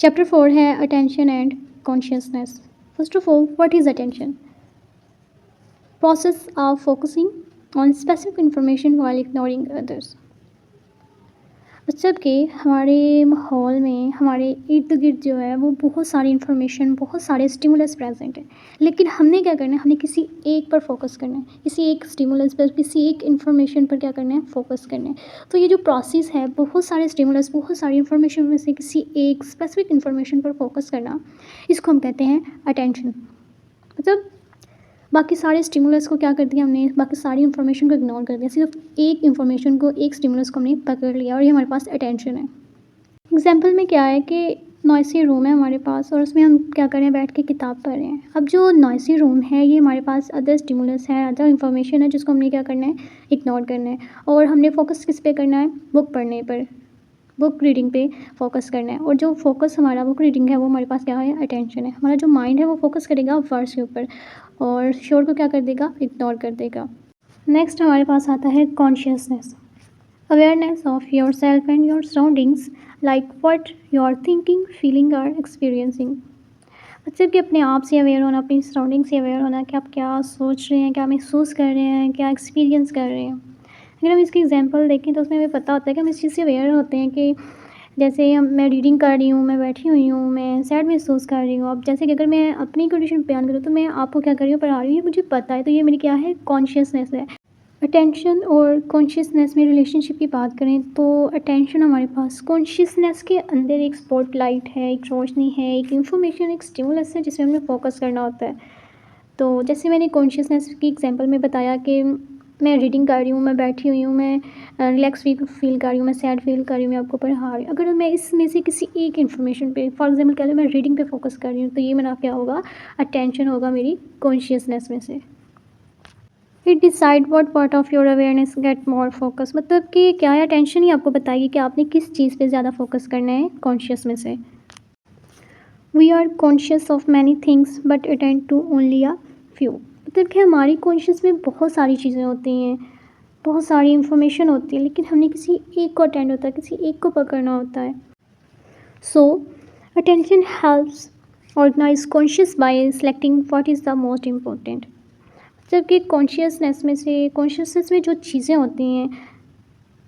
Chapter 4 है attention and consciousness. First of all, what is attention? Process of focusing on specific information while ignoring others। जबकि हमारे माहौल में हमारे इर्द गिर्द जो है वो बहुत सारी इन्फॉर्मेशन, बहुत सारे स्टिमुलस प्रेजेंट है, लेकिन हमने क्या करना है, हमने किसी एक पर फोकस करना है, किसी एक स्टिमुलस पर, किसी एक इन्फॉर्मेशन पर क्या करना है, फोकस करना है। तो ये जो प्रोसेस है, बहुत सारे स्टिमुलस, बहुत सारी इन्फॉर्मेशन में से किसी एक स्पेसिफिक इन्फॉर्मेशन पर फोकस करना, इसको हम कहते हैं अटेंशन। मतलब बाकी सारे स्टिमुलस को क्या कर दिया हमने, बाकी सारी इन्फॉर्मेशन को इग्नोर कर दिया, सिर्फ एक इन्फॉर्मेशन को, एक स्टिमुलस को हमने पकड़ लिया और ये हमारे पास अटेंशन है। एग्जांपल में क्या है कि नॉइसी रूम है हमारे पास और उसमें हम क्या कर रहे हैं, बैठ के किताब पढ़ रहे हैं। अब जो नॉइसी रूम है ये हमारे पास अदर स्टिमुलस है, अदर इन्फॉर्मेशन है जिसको हमने क्या करना है, इग्नोर करना है, और हमने फोकस किस पे करना है, बुक पढ़ने पर, बुक रीडिंग पे फोकस करना है। और जो फोकस हमारा बुक रीडिंग है वो हमारे पास क्या है, अटेंशन है। हमारा जो माइंड है वो फोकस करेगा वर्ड्स के ऊपर और शोर को क्या कर देगा, इग्नोर कर देगा। नेक्स्ट हमारे पास आता है consciousness, awareness of your self and your surroundings, like what you are thinking, feeling और एक्सपीरियंसिंग। मतलब कि अपने आप से अवेयर होना, अपनी सराउंडिंग से अवेयर होना कि आप क्या सोच रहे हैं, क्या महसूस कर रहे हैं, क्या एक्सपीरियंस कर रहे हैं। अगर हम इसकी एग्जांपल देखें तो उसमें हमें पता होता है कि हम इस चीज़ से अवेयर होते हैं कि जैसे मैं रीडिंग कर रही हूँ, मैं बैठी हुई हूँ, मैं सैड महसूस कर रही हूँ। अब जैसे कि अगर मैं अपनी कंडीशन बयान करूँ तो मैं आपको क्या कर रही हूँ, पढ़ा रही हूँ, मुझे पता है, तो ये मेरी क्या है, कॉन्शियसनेस है। अटेंशन और कॉन्शियसनेस में रिलेशनशिप की बात करें तो अटेंशन हमारे पास कॉन्शियसनेस के अंदर एक स्पॉटलाइट है, एक रोशनी है, एक इंफॉर्मेशन, एक स्टिमुलस है जिसमें हमें फोकस करना होता है। तो जैसे मैंने कॉन्शियसनेस की एग्जांपल में बताया कि मैं रीडिंग कर रही हूँ, मैं बैठी हुई हूँ, मैं रिलैक्स फील कर रही हूँ, मैं सैड फील कर रही हूँ, मैं आपको पढ़ा रही हूँ। अगर मैं इसमें से किसी एक इन्फॉर्मेशन पे, फॉर एग्जांपल कह लो मैं रीडिंग पे फोकस कर रही हूँ, तो ये मेरा क्या होगा, अटेंशन होगा मेरी कॉन्शियसनेस में से। It decide what part of your awareness get more focus. मतलब कि क्या है, अटेंशन ही आपको बताएगी कि आपने किस चीज़ पे ज़्यादा फोकस करना है कॉन्शियस में से। We are conscious of many things but attend to only a few. मतलब कि हमारी कॉन्शियस में बहुत सारी चीज़ें होती हैं, बहुत सारी इन्फॉर्मेशन होती है, लेकिन हमने किसी एक को अटेंड होता है, किसी एक को पकड़ना होता है। So attention helps organize conscious by selecting what is the most important. जबकि कॉन्शियसनेस में जो चीज़ें होती हैं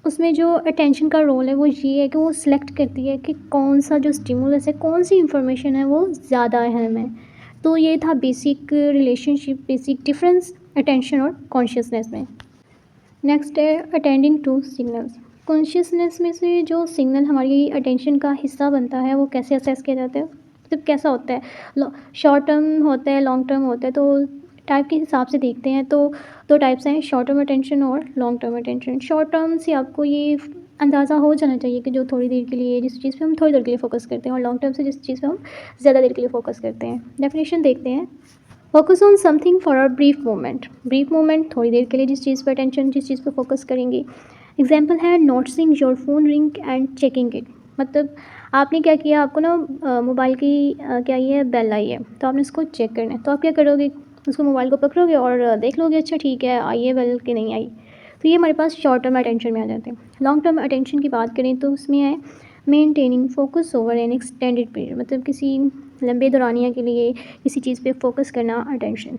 उसमें जो अटेंशन का रोल है वो ये है कि वो सिलेक्ट करती है कि कौन सा जो स्टिमुलस है, कौन सी इंफॉर्मेशन है वो ज़्यादा अहम है। तो ये था basic relationship, basic difference attention और कॉन्शियसनेस में। नेक्स्ट है अटेंडिंग टू सिग्नल्स। कॉन्शियसनेस में से जो सिग्नल हमारी अटेंशन का हिस्सा बनता है वो कैसे असेस किया जाता है, मतलब कैसा होता है, शॉर्ट टर्म होता है, लॉन्ग टर्म होता है। तो टाइप के हिसाब से देखते हैं तो दो टाइप्स हैं, शॉर्ट टर्म अटेंशन और long term attention. Short term से आपको ये अंदाज़ा हो जाना चाहिए कि जो थोड़ी देर के लिए, जिस चीज़ पे हम थोड़ी देर के लिए फोकस करते हैं, और लॉन्ग टर्म से जिस चीज़ पे हम ज़्यादा देर के लिए फोकस करते हैं। डेफिनेशन देखते हैं। Focus on something for a brief moment. Brief moment थोड़ी देर के लिए जिस चीज़ पर अटेंशन, जिस चीज़ पर फोकस करेंगे। एग्जाम्पल है noticing your phone ring and checking it. मतलब आपने क्या किया, आपको ना मोबाइल की क्या ये बेल आई है, तो आपने उसको चेक करना है, तो आप क्या करोगे, उसको मोबाइल को पकड़ोगे और देख लोगे, अच्छा ठीक है आई है बेल कि नहीं आई। तो ये हमारे पास शॉर्ट टर्म अटेंशन में आ जाते हैं। लॉन्ग टर्म अटेंशन की बात करें तो उसमें है maintaining focus over N extended period. मतलब किसी लंबे दौरानिया के लिए किसी चीज़ पे फोकस करना अटेंशन।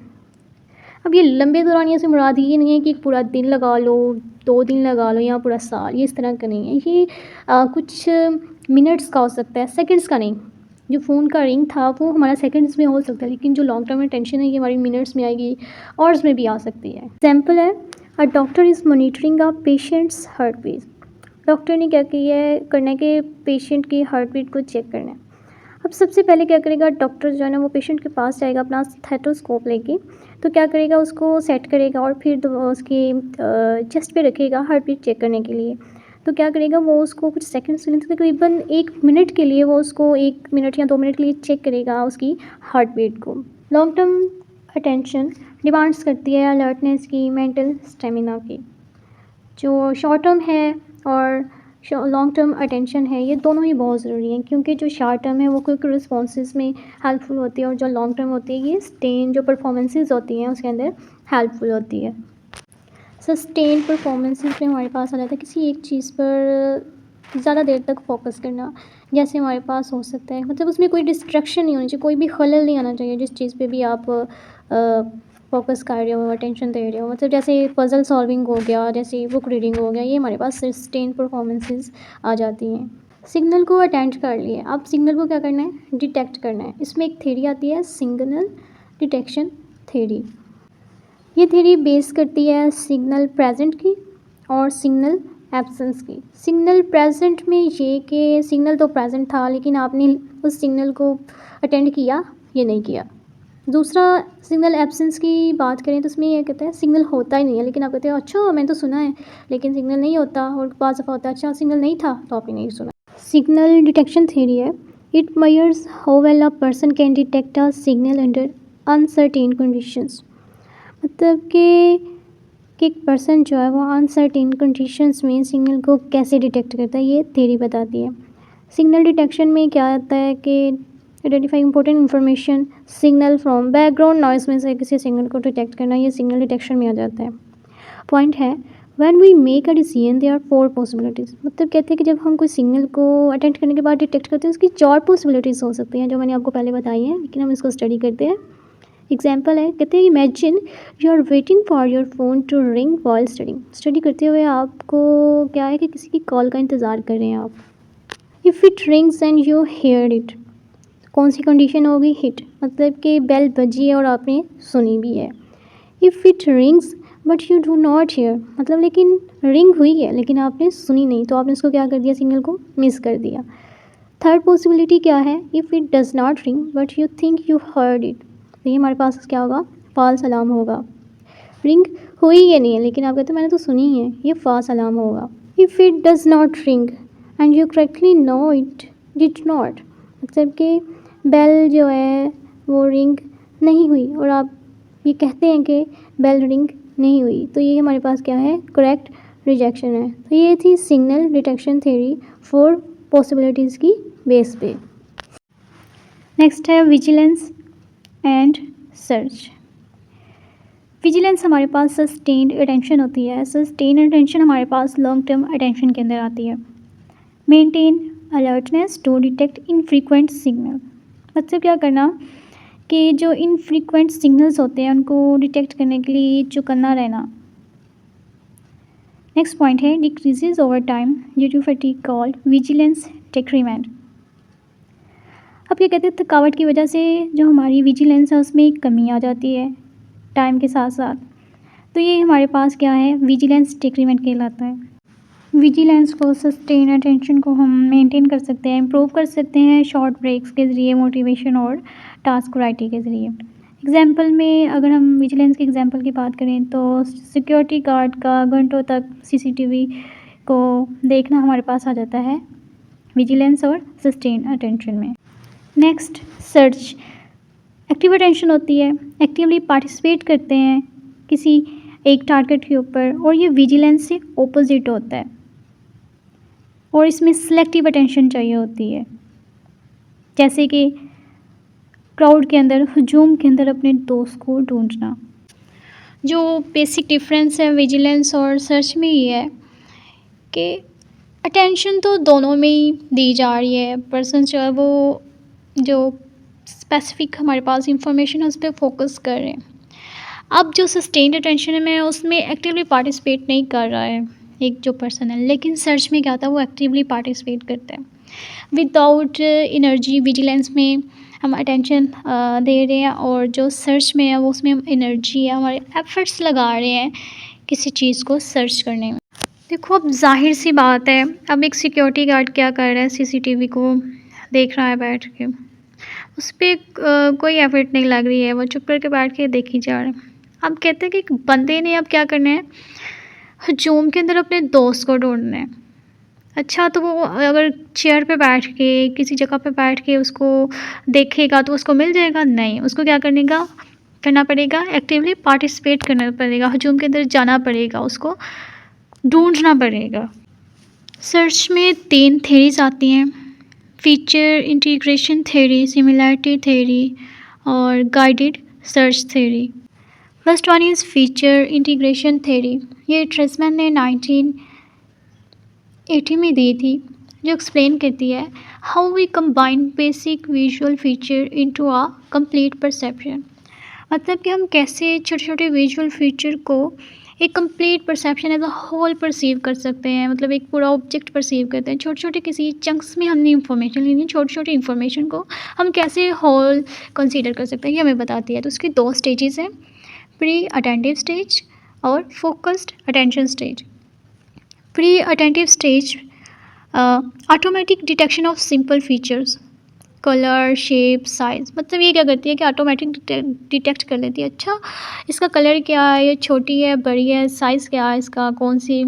अब ये लंबे दौरानिया से मुराद ये नहीं है कि पूरा दिन लगा लो, 2 दिन लगा लो या पूरा साल, ये इस तरह का नहीं है। ये कुछ मिनट्स का हो सकता है, सेकंड्स का नहीं। जो फ़ोन का रिंग था वो हमारा सेकंड्स में हो सकता है, लेकिन जो लॉन्ग टर्म में टेंशन है ये हमारी मिनट्स में आएगी, आवर्स में भी आ सकती है। एग्जाम्पल है a doctor is monitoring a patient's heart beat. Doctor ने क्या किया है, करना है कि पेशेंट की हार्ट बीट को चेक करना है। अब सबसे पहले क्या करेगा, डॉक्टर जो है ना वो पेशेंट के पास जाएगा अपना स्टेथोस्कोप लेके, तो क्या करेगा, उसको सेट करेगा और फिर उसके चेस्ट पे रखेगा हार्ट बीट चेक करने के लिए। तो क्या करेगा, वो उसको कुछ सेकंड्स के लिए, तकरीबन 1 मिनट के लिए, वो उसको 1 मिनट या 2 मिनट के लिए चेक करेगा उसकी हार्ट बीट को। लॉन्ग टर्म अटेंशन डिमांड्स करती है अलर्टनेस की, मेंटल स्टेमिना की। जो शॉर्ट टर्म है और लॉन्ग टर्म अटेंशन है, ये दोनों ही बहुत ज़रूरी हैं, क्योंकि जो शॉर्ट टर्म है वो क्विक रिस्पॉन्सेज में हेल्पफुल होती है, और जो लॉन्ग टर्म होती है ये स्टेन जो परफॉर्मेंसेज होती हैं उसके अंदर हेल्पफुल होती है। सस्टेन परफॉर्मेंसेज में हमारे पास आ जाता है किसी एक चीज़ पर ज़्यादा देर तक फोकस करना जैसे हमारे पास हो सकता है, मतलब उसमें कोई डिस्ट्रैक्शन नहीं होनी चाहिए, कोई भी खलल नहीं आना चाहिए जिस चीज़ पे भी आप फोकस कर रहे हो, अटेंशन दे रहे हो। मतलब जैसे पज़ल सॉल्विंग हो गया, जैसे बुक रीडिंग हो गया, ये हमारे पास सस्टेन परफॉर्मेंसेस आ जाती हैं। सिग्नल को अटेंड कर लिए, अब सिग्नल को क्या करना है, डिटेक्ट करना है। इसमें एक थ्योरी आती है सिग्नल डिटेक्शन थ्योरी। ये थ्योरी बेस करती है सिग्नल प्रेजेंट की और सिग्नल एब्सेंस की। सिग्नल प्रेजेंट में ये कि सिग्नल तो प्रेजेंट था लेकिन आपने उस सिग्नल को अटेंड किया या नहीं किया। दूसरा सिग्नल एब्सेंस की बात करें तो उसमें ये कहता है सिग्नल होता ही नहीं है, लेकिन आप कहते हो अच्छा मैंने तो सुना है, लेकिन सिग्नल नहीं होता। और बाज़ दफ़ा होता है अच्छा सिग्नल नहीं था तो आपने नहीं सुना। सिग्नल डिटेक्शन थ्योरी है, it measures how well a person can detect a signal under uncertain conditions. मतलब कि एक पर्सन जो है वो अनसर्टेन कंडीशंस में सिग्नल को कैसे डिटेक्ट करता है, ये थ्योरी बताती है। सिग्नल डिटेक्शन में क्या आता है कि identify important information signal from background noise में से किसी सिग्नल को डिटेक्ट करना, ये सिग्नल डिटेक्शन में आ जाता है। पॉइंट है when we make a decision there are 4 possibilities. मतलब कहते हैं कि जब हम कोई सिग्नल को अटेंड करने के बाद डिटेक्ट करते हैं उसकी 4 पॉसिबिलिटीज़ हो सकती हैं जो मैंने आपको पहले बताई हैं, लेकिन हम इसको स्टडी करते हैं। एग्जाम्पल है, कहते हैं imagine you are waiting for your phone to ring while studying. Study करते हुए आपको क्या है कि किसी की कॉल का इंतज़ार कर रहे हैं आप। If it rings and you hear it, कौन सी कंडीशन होगी, हिट, मतलब कि बेल बजी है और आपने सुनी भी है। If it rings but you do not here, मतलब लेकिन रिंग हुई है लेकिन आपने सुनी नहीं, तो आपने उसको क्या कर दिया, सिग्नल को मिस कर दिया। थर्ड पॉसिबिलिटी क्या है, if it does not ring but you think you heard it, तो ये हमारे पास क्या होगा, फॉल्स अलार्म होगा। रिंग हुई ये नहीं है लेकिन आप कहते हो मैंने तो सुनी है, ये फॉल्स अलार्म होगा। If it does not ring and you correctly know it did not, मतलब कि बेल जो है वो रिंग नहीं हुई और आप ये कहते हैं कि बेल रिंग नहीं हुई, तो ये हमारे पास क्या है, करेक्ट रिजेक्शन है। तो ये थी सिग्नल डिटेक्शन थ्योरी 4 पॉसिबिलिटीज़ की बेस पे। नेक्स्ट है विजिलेंस एंड सर्च। विजिलेंस हमारे पास सस्टेन्ड अटेंशन होती है। सस्टेन्ड अटेंशन हमारे पास लॉन्ग टर्म अटेंशन के अंदर आती है। Maintain alertness to detect infrequent signal, मतलब क्या करना कि जो इनफ्रीक्वेंट सिग्नल्स होते हैं उनको डिटेक्ट करने के लिए चौकन्ना रहना। नेक्स्ट पॉइंट है decreases over time due to fatigue called vigilance decrement. अब ये कहते हैं थकावट की वजह से जो हमारी विजिलेंस है उसमें कमी आ जाती है टाइम के साथ साथ, तो ये हमारे पास क्या है, विजिलेंस डिक्रीमेंट कहलाता है। विजिलेंस को, सस्टेन अटेंशन को हम मेंटेन कर सकते हैं, इम्प्रूव कर सकते हैं शॉर्ट ब्रेक्स के ज़रिए, मोटिवेशन और टास्क वैरायटी के ज़रिए। एग्जाम्पल में अगर हम विजिलेंस के एग्जाम्पल की बात करें तो सिक्योरिटी गार्ड का घंटों तक सीसीटीवी को देखना हमारे पास आ जाता है विजिलेंस और सस्टेन अटेंशन में। नेक्स्ट सर्च, एक्टिव अटेंशन होती है, एक्टिवली पार्टिसिपेट करते हैं किसी एक टारगेट के ऊपर, और ये विजिलेंस से ऑपोजिट होता है और इसमें सिलेक्टिव अटेंशन चाहिए होती है। जैसे कि क्राउड के अंदर, हुजूम के अंदर अपने दोस्त को ढूंढना। जो बेसिक डिफरेंस है विजिलेंस और सर्च में ये है कि अटेंशन तो दोनों में ही दी जा रही है, पर्सन जो है वो जो स्पेसिफिक हमारे पास इंफॉर्मेशन है उस पर फोकस कर रहे हैं। अब जो सस्टेन्ड अटेंशन में उसमें एक्टिवली पार्टिसिपेट नहीं कर रहा है एक जो पर्सन है, लेकिन सर्च में क्या होता है वो एक्टिवली पार्टिसिपेट करता है विदाउट एनर्जी। विजिलेंस में हम अटेंशन दे रहे हैं और जो सर्च में है वो उसमें हम एनर्जी है, हमारे एफर्ट्स लगा रहे हैं किसी चीज़ को सर्च करने में। देखो अब जाहिर सी बात है, अब एक सिक्योरिटी गार्ड क्या कर रहा है, सीसीटीवी को देख रहा है बैठ के, उस पर कोई एफर्ट नहीं लग रही है, वो चुप करके बैठ के देखी जा रहा है। अब कहते हैं कि एक बंदे ने अब क्या करना है, हजूम के अंदर अपने दोस्त को ढूंढना है। अच्छा तो वो अगर चेयर पे बैठ के किसी जगह पे बैठ के उसको देखेगा तो उसको मिल जाएगा, नहीं, उसको क्या करना पड़ेगा, एक्टिवली पार्टिसिपेट करना पड़ेगा, हजूम के अंदर जाना पड़ेगा, उसको ढूंढना पड़ेगा। सर्च में 3 थेरीज आती हैं, feature integration theory, similarity theory और guided search theory. First one is feature integration theory. ये ट्रेसमैन ने 1980 में दी थी जो एक्सप्लेन करती है how we combine basic visual feature into a complete perception. मतलब कि हम कैसे छोटे छोटे विजुअल फीचर को एक complete perception as a whole perceive कर सकते हैं। मतलब एक पूरा ऑब्जेक्ट परसीव करते हैं, छोटे छोटे किसी चंक्स में हमने इंफॉर्मेशन लेनी है, छोटी छोटी इंफॉर्मेशन को हम कैसे होल कंसीडर कर सकते हैं ये हमें बताती है। तो उसकी दो स्टेजेस हैं, प्री अटेंटिव स्टेज और focused attention stage. Pre attentive stage automatic detection of simple features, colour, shape, size. मतलब ये क्या करती है कि ऑटोमेटिक डिटेक्ट कर लेती है, अच्छा इसका कलर क्या है, ये छोटी है, बड़ी है, साइज़ क्या है इसका, कौन सी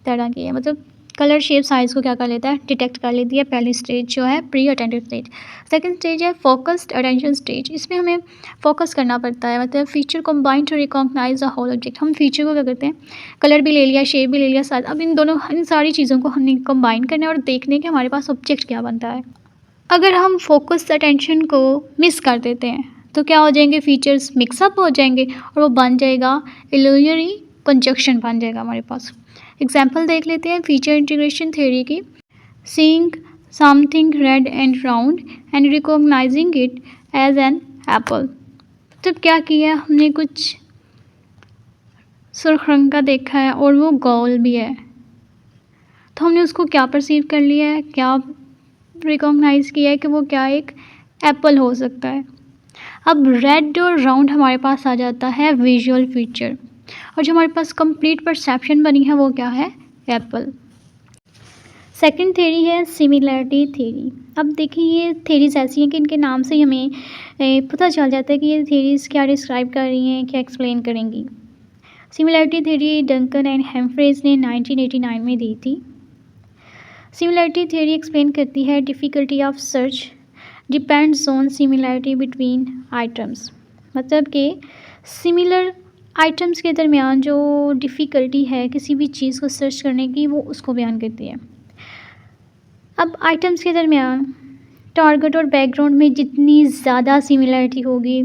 तरह की है। मतलब कलर, शेप, साइज़ को क्या कर लेता है, डिटेक्ट कर लेती है। पहली स्टेज जो है pre attentive stage. Second stage है फोकस्ड अटेंशन स्टेज। इसमें हमें फोकस करना पड़ता है, मतलब feature combine to recognize a whole object. हम फीचर को क्या करते हैं, कलर भी ले लिया, शेप भी ले लिया, साइज, अब इन सारी चीज़ों को हमने कंबाइन करना है और देखने के हमारे पास ऑब्जेक्ट क्या बनता है। अगर हम फोकस अटेंशन को मिस कर देते हैं तो क्या हो जाएंगे, फीचर्स मिक्सअप हो जाएंगे और वो बन जाएगा इल्यूजरी कंजक्शन बन जाएगा हमारे पास। एग्जांपल देख लेते हैं फीचर इंटीग्रेशन थ्योरी की। Seeing something red and round and recognizing it as an apple. तब क्या किया हमने, कुछ सुर्ख रंग का देखा है और वो गोल भी है, तो हमने उसको क्या परसीव कर लिया है, क्या रिकॉग्नाइज़ किया है कि वो क्या एक एप्पल हो सकता है। अब रेड और राउंड हमारे पास आ जाता है विजुअल फीचर, और जो हमारे पास कंप्लीट परसेप्शन बनी है वो क्या है, एप्पल। सेकंड थ्योरी है सिमिलैरिटी थ्योरी। अब देखिए ये थ्योरीज ऐसी हैं कि इनके नाम से ही हमें पता चल जाता है कि ये थ्योरीज क्या डिस्क्राइब कर रही हैं, क्या एक्सप्लेन करेंगी। सिमिलैरिटी थ्योरी डंकन एंड हेम्फ्रेज ने 1989 में दी थी। सिमिलैरिटी थ्योरी एक्सप्लेन करती है difficulty of search depends on similarity between items. मतलब कि सिमिलर आइटम्स के दरमियान जो डिफ़िकल्टी है किसी भी चीज़ को सर्च करने की, वो उसको बयान करती है। अब आइटम्स के दरमियान टारगेट और बैकग्राउंड में जितनी ज़्यादा सिमिलैरिटी होगी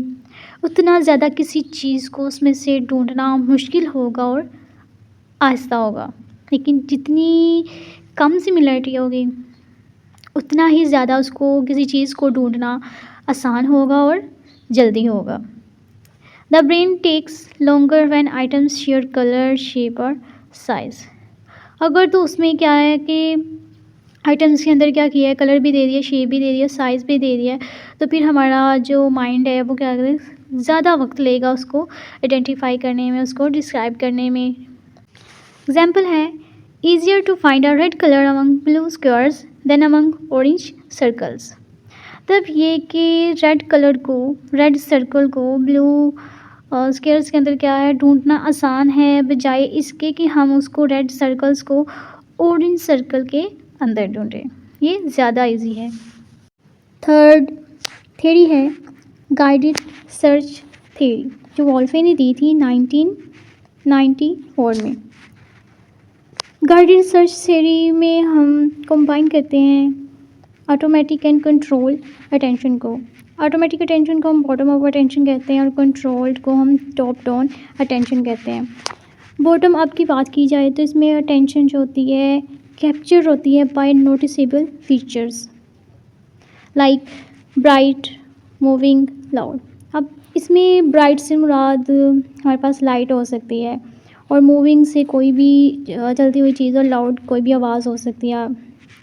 उतना ज़्यादा किसी चीज़ को उसमें से ढूंढना मुश्किल होगा और आहिस्ता होगा। लेकिन जितनी कम सिमिलैरिटी होगी उतना ही ज़्यादा उसको किसी चीज़ को ढूंढना आसान होगा और जल्दी होगा। The brain takes longer when items share colour, shape और साइज़। अगर तो उसमें क्या है कि आइटम्स के अंदर क्या किया है, कलर भी दे दिया, शेप भी दे दिया, साइज़ भी दे दिया है, तो फिर हमारा जो माइंड है वो क्या करे, ज़्यादा वक्त लेगा उसको आइडेंटिफाई करने में, उसको डिस्क्राइब करने में। एग्जाम्पल है easier to find a red colour among blue squares than among orange circles. तब ये कि रेड कलर को, रेड सर्कल को ब्लू स्क्वायर्स के अंदर क्या है ढूंढना आसान है, बजाय इसके कि हम उसको रेड सर्कल्स को ऑरेंज सर्कल के अंदर ढूंढें, ये ज़्यादा इजी है। थर्ड थ्योरी है गाइडेड सर्च थ्योरी, जो वॉल्फे ने दी थी 1994 में। गाइडेड सर्च थ्योरी में हम कंबाइन करते हैं ऑटोमेटिक एंड कंट्रोल अटेंशन को। ऑटोमेटिक अटेंशन को हम बॉटम अप अटेंशन कहते हैं और कंट्रोल्ड को हम टॉप डाउन अटेंशन कहते हैं। बॉटम अप की बात की जाए तो इसमें अटेंशन जो होती है कैप्चर होती है by noticeable features like bright, moving, loud. अब इसमें ब्राइट से मुराद हमारे पास लाइट हो सकती है, और मूविंग से कोई भी चलती हुई चीज़, और लाउड कोई भी आवाज़ हो सकती है,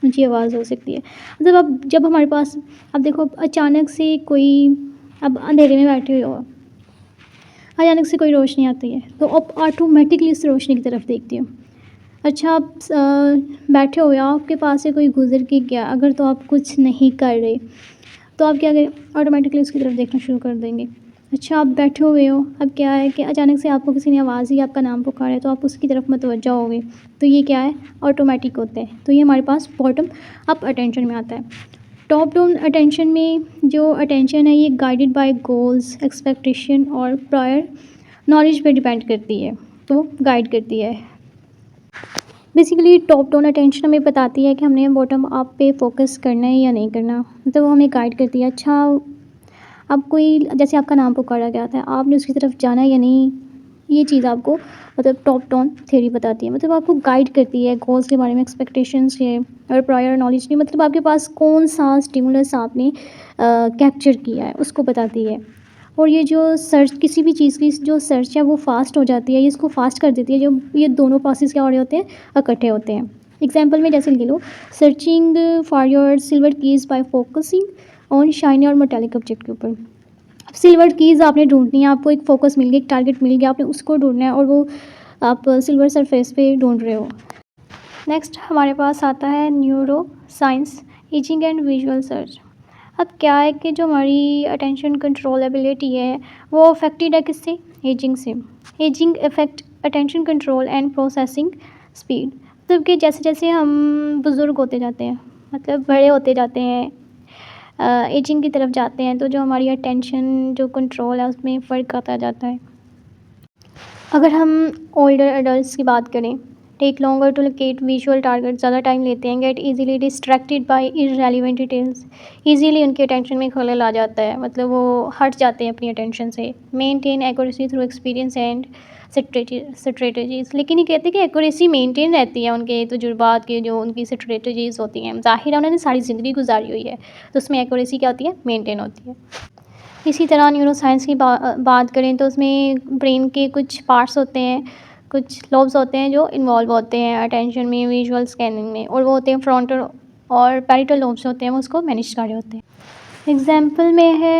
ऊंची आवाज़ हो सकती है। मतलब अब जब हमारे पास, अब देखो अचानक से कोई, अब अंधेरे में बैठे हुए हो, अचानक से कोई रोशनी आती है तो अब ऑटोमेटिकली उस रोशनी की तरफ देखती हो। अच्छा आप बैठे हो या आपके पास से कोई गुजर के गया, अगर तो आप कुछ नहीं कर रहे तो आप क्या करें, ऑटोमेटिकली उसकी तरफ देखना शुरू कर देंगे। अच्छा आप बैठे हुए हो, अब क्या है कि अचानक से आपको किसी ने आवाज़ ही आपका नाम पुकारा है तो आप उसकी तरफ मुतवज्जा होगे, तो ये क्या है, ऑटोमेटिक होता है। तो ये हमारे पास बॉटम अप अटेंशन में आता है। टॉप डाउन अटेंशन में जो अटेंशन है ये गाइडेड बाय गोल्स, एक्सपेक्टेशन और प्रायर नॉलेज पे डिपेंड करती है, तो गाइड करती है। बेसिकली टॉप डाउन अटेंशन हमें बताती है कि हमने बॉटम अप पे फोकस करना है या नहीं करना, मतलब वो हमें गाइड करती है। अच्छा अब कोई, जैसे आपका नाम पुकारा गया था, आपने उसकी तरफ जाना या नहीं, ये चीज़ आपको मतलब टॉप डाउन थ्योरी बताती है, मतलब आपको गाइड करती है गोल्स के बारे में, एक्सपेक्टेशंस के और प्रायर नॉलेज की, मतलब आपके पास कौन सा स्टिमुलस आपने कैप्चर किया है उसको बताती है। और ये जो सर्च किसी भी चीज़ की जो सर्च है वो फास्ट हो जाती है, ये इसको फास्ट कर देती है। जो ये दोनों प्रोसेस क्या हो रहे होते हैं, इकट्ठे होते हैं। एग्जाम्पल में जैसे ले लो, searching for your silver keys by focusing on shiny और मेटालिक ऑब्जेक्ट के ऊपर। सिल्वर कीज़ आपने ढूंढनी है, आपको एक फोकस मिल गया, एक टारगेट मिल गया, आपने उसको ढूंढना है और वो आप सिल्वर सरफेस पे ढूंढ रहे हो। नेक्स्ट हमारे पास आता है neuro science, ageing and visual search. अब क्या है कि जो हमारी अटेंशन कंट्रोल एबिलिटी है वो अफेक्टेड है किससे, एजिंग से। Ageing effect attention control and processing speed, मतलब कि जैसे जैसे हम बुज़ुर्ग होते जाते हैं, मतलब बड़े होते जाते हैं, एजिंग की तरफ जाते हैं, तो जो हमारी अटेंशन जो कंट्रोल है उसमें फ़र्क आता जाता है। अगर हम ओल्डर एडल्ट्स की बात करें, take longer to locate visual target, ज़्यादा टाइम लेते हैं, get easily distracted by irrelevant details, easily उनकी अटेंशन में खलल आ जाता है, मतलब वो हट जाते हैं अपनी अटेंशन से। Maintain accuracy through experience and strategies, लेकिन ये कहते हैं कि एक्यूरेसी मेंटेन रहती है उनके तजुर्बात के, जो उनकी स्ट्रेटजीज होती हैं, ज़ाहिर है उन्होंने सारी ज़िंदगी गुजारी हुई है, तो उसमें एक्यूरेसी क्या होती है, मेंटेन होती है। इसी तरह न्यूरो साइंस की बात करें तो उसमें ब्रेन के कुछ पार्ट्स होते हैं, कुछ लोब्स होते हैं जो इन्वॉल्व होते हैं अटेंशन में, विजुअल स्कैनिंग में, और वो होते हैं फ्रंटल और पैरिटल लोब्स होते हैं, वो उसको मैनेज कर रहे होते हैं। एग्जाम्पल में है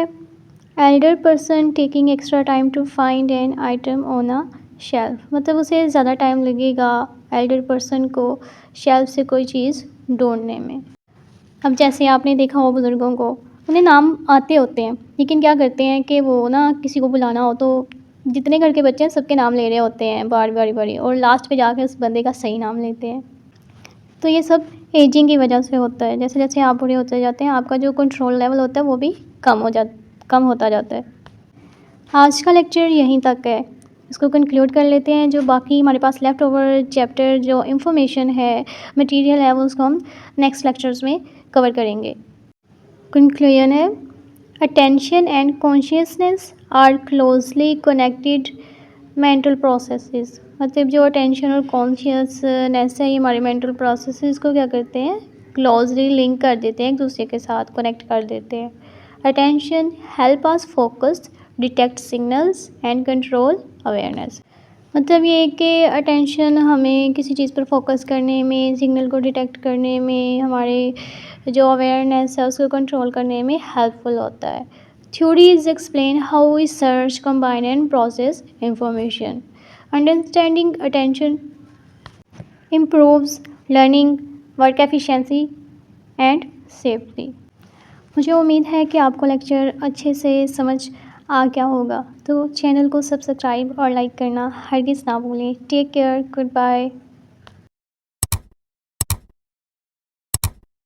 elder person taking extra time to find an item on a shelf, मतलब उसे ज़्यादा टाइम लगेगा एल्डर पर्सन को शेल्फ से कोई चीज़ ढूंढने में। अब जैसे आपने देखा हो बुज़ुर्गों को, उन्हें नाम आते होते हैं, लेकिन क्या करते हैं कि वो ना किसी को बुलाना हो तो जितने घर के बच्चे हैं सबके नाम ले रहे होते हैं बारी बारी बारी, और लास्ट पे जाके उस बंदे का सही नाम लेते हैं। तो ये सब एजिंग की वजह से होता है। जैसे जैसे आप बूढ़े होते जाते हैं, आपका जो कंट्रोल लेवल होता है वो भी कम होता जाता है। आज का लेक्चर यहीं तक है, इसको कंक्लूड कर लेते हैं। जो बाकी हमारे पास लेफ़्ट ओवर चैप्टर जो इंफॉर्मेशन है, मटेरियल है, वो उसको हम नेक्स्ट लेक्चर्स में कवर करेंगे। कंक्लूजन है, attention and consciousness are closely connected mental processes, मतलब जो अटेंशन और कॉन्शियसनेस है ये हमारे मेंटल प्रोसेसेस को क्या करते हैं, क्लोजली लिंक कर देते हैं, एक दूसरे के साथ कनेक्ट कर देते हैं। Attention help us focus, detect signals and control awareness, मतलब ये है कि अटेंशन हमें किसी चीज़ पर फोकस करने में, सिग्नल को डिटेक्ट करने में, हमारे जो अवेयरनेस है उसको कंट्रोल करने में हेल्पफुल होता है। Theories explain how we search, combine and process information. Understanding attention improves learning, work efficiency and safety. मुझे उम्मीद है कि आपको लेक्चर अच्छे से समझ आ गया होगा, तो चैनल को सब्सक्राइब और लाइक करना हरगिज़ ना भूलें। Take care, good bye.